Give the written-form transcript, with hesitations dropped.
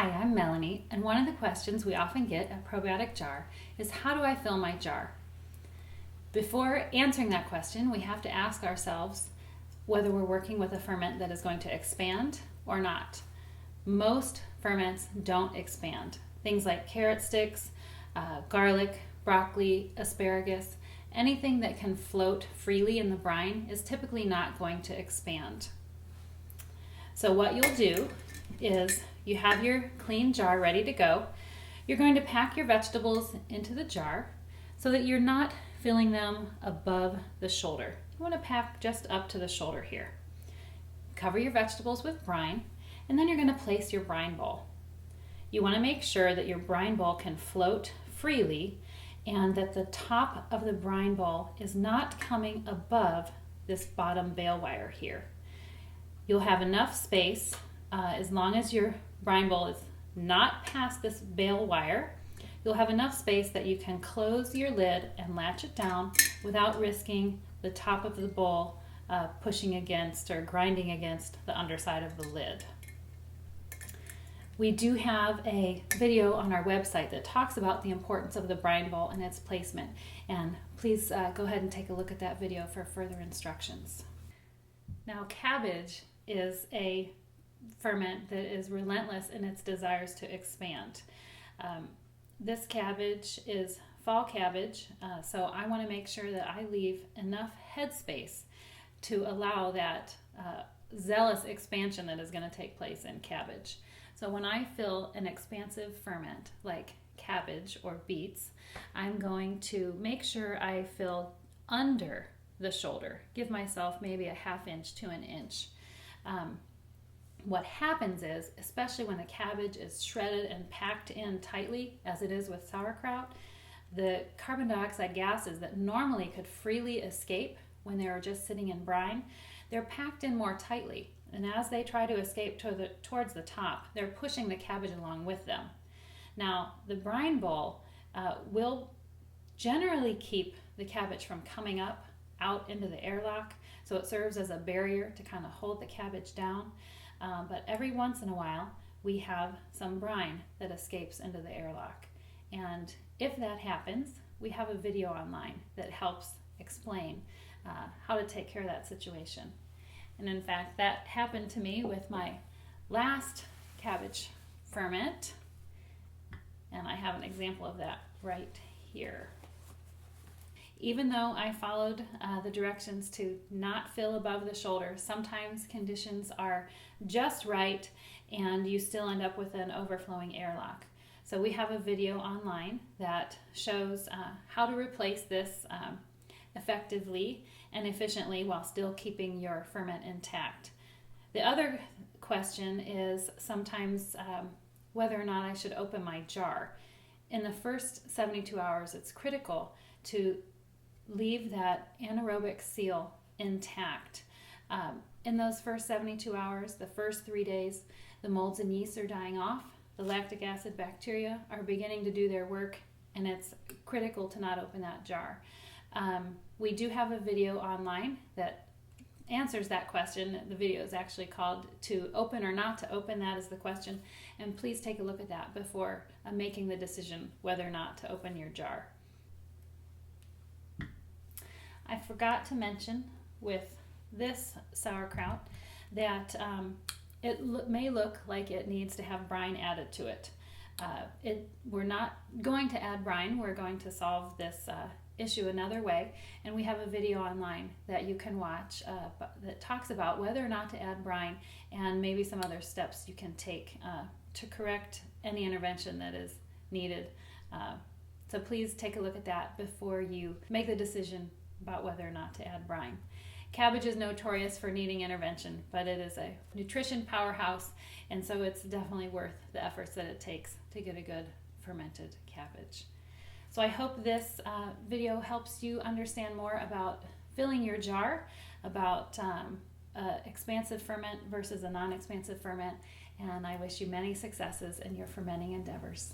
Hi, I'm Melanie, and one of the questions we often get at Probiotic Jar is how do I fill my jar? Before answering that question, we have to ask ourselves whether we're working with a ferment that is going to expand or not. Most ferments don't expand. Things like carrot sticks, garlic, broccoli, asparagus, anything that can float freely in the brine is typically not going to expand. So what you'll do is you have your clean jar ready to go. You're going to pack your vegetables into the jar so that you're not filling them above the shoulder. You want to pack just up to the shoulder here. Cover your vegetables with brine, and then you're going to place your brine bowl. You want to make sure that your brine bowl can float freely and that the top of the brine bowl is not coming above this bottom bale wire here. You'll have enough space as long as your brine bowl is not past this bale wire. You'll have enough space that you can close your lid and latch it down without risking the top of the bowl pushing against or grinding against the underside of the lid. We do have a video on our website that talks about the importance of the brine bowl and its placement, and please go ahead and take a look at that video for further instructions. Now, cabbage is a ferment that is relentless in its desires to expand. This cabbage is fall cabbage, so I want to make sure that I leave enough headspace to allow that zealous expansion that is going to take place in cabbage. So when I fill an expansive ferment like cabbage or beets, I'm going to make sure I fill under the shoulder, give myself maybe a ½ inch to an inch. What happens is, especially when the cabbage is shredded and packed in tightly, as it is with sauerkraut, the carbon dioxide gases that normally could freely escape when they are just sitting in brine, they're packed in more tightly. And as they try to escape towards the top, they're pushing the cabbage along with them. Now, the brine bowl will generally keep the cabbage from coming up out into the airlock, so it serves as a barrier to kind of hold the cabbage down. But every once in a while, we have some brine that escapes into the airlock. And if that happens, we have a video online that helps explain how to take care of that situation. And in fact, that happened to me with my last cabbage ferment. And I have an example of that right here. Even though I followed the directions to not fill above the shoulder, sometimes conditions are just right and you still end up with an overflowing airlock. So we have a video online that shows how to replace this effectively and efficiently while still keeping your ferment intact. The other question is sometimes whether or not I should open my jar. In the first 72 hours, it's critical to leave that anaerobic seal intact. In those first 72 hours, the first 3 days, the molds and yeasts are dying off, the lactic acid bacteria are beginning to do their work, and it's critical to not open that jar. We do have a video online that answers that question. The video is actually called "To Open or Not to Open," that is the question, and please take a look at that before making the decision whether or not to open your jar. I forgot to mention with this sauerkraut that it may look like it needs to have brine added to it. We're not going to add brine. We're going to solve this issue another way, and we have a video online that you can watch that talks about whether or not to add brine and maybe some other steps you can take to correct any intervention that is needed. So please take a look at that before you make the decision about whether or not to add brine. Cabbage is notorious for needing intervention, but it is a nutrition powerhouse, and so it's definitely worth the efforts that it takes to get a good fermented cabbage. So I hope this video helps you understand more about filling your jar, about expansive ferment versus a non-expansive ferment, and I wish you many successes in your fermenting endeavors.